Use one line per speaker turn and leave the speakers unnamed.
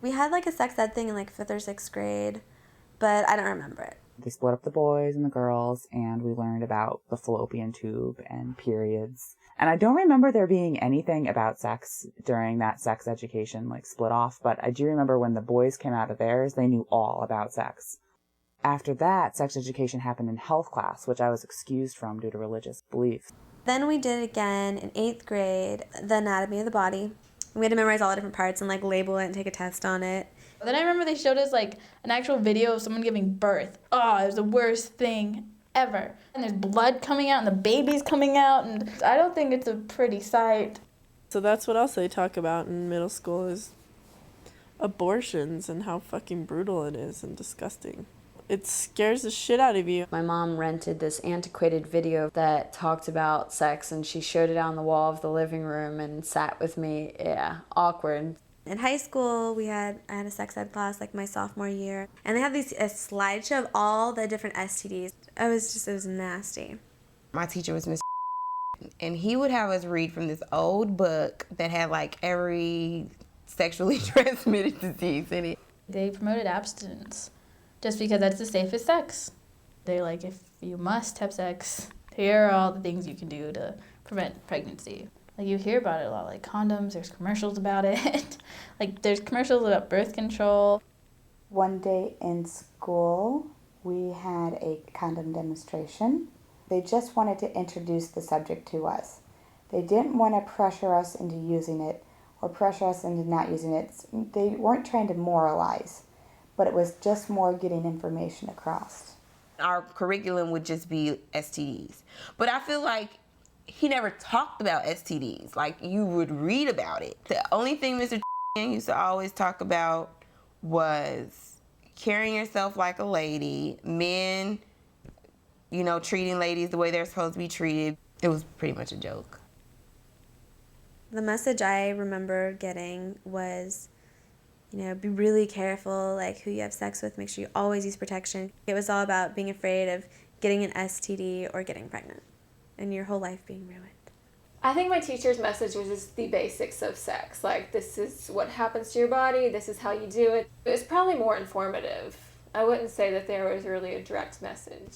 We had like a sex ed thing in like 5th or 6th grade, but I don't remember it.
They split up the boys and the girls, and we learned about the fallopian tube and periods. And I don't remember there being anything about sex during that sex education, like split off, but I do remember when the boys came out of theirs, they knew all about sex. After that, sex education happened in health class, which I was excused from due to religious beliefs.
Then we did it again in 8th grade, the anatomy of the body. We had to memorize all the different parts and like label it and take a test on it.
Then I remember they showed us like an actual video of someone giving birth. Oh, it was the worst thing ever. And there's blood coming out and the baby's coming out, and I don't think it's a pretty sight.
So that's what else they talk about in middle school is abortions and how fucking brutal it is and disgusting. It scares the shit out of you.
My mom rented this antiquated video that talked about sex, and she showed it on the wall of the living room and sat with me. Yeah, awkward.
In high school, I had a sex ed class like my sophomore year, and they have a slideshow of all the different STDs. It was nasty.
My teacher was Miss and he would have us read from this old book that had like every sexually transmitted disease in it.
They promoted abstinence just because that's the safest sex. They're like, if you must have sex, here are all the things you can do to prevent pregnancy. Like, you hear about it a lot, like condoms, there's commercials about it. Like, there's commercials about birth control.
One day in school, we had a condom demonstration. They just wanted to introduce the subject to us. They didn't want to pressure us into using it or pressure us into not using it. They weren't trying to moralize, but it was just more getting information across.
Our curriculum would just be STDs. But I feel like he never talked about STDs. Like, you would read about it. The only thing Mr. used to always talk about was carrying yourself like a lady, men, treating ladies the way they're supposed to be treated. It was pretty much a joke.
The message I remember getting was, be really careful, like who you have sex with, make sure you always use protection. It was all about being afraid of getting an STD or getting pregnant and your whole life being ruined.
I think my teacher's message was just the basics of sex. Like, this is what happens to your body, this is how you do it. It was probably more informative. I wouldn't say that there was really a direct message.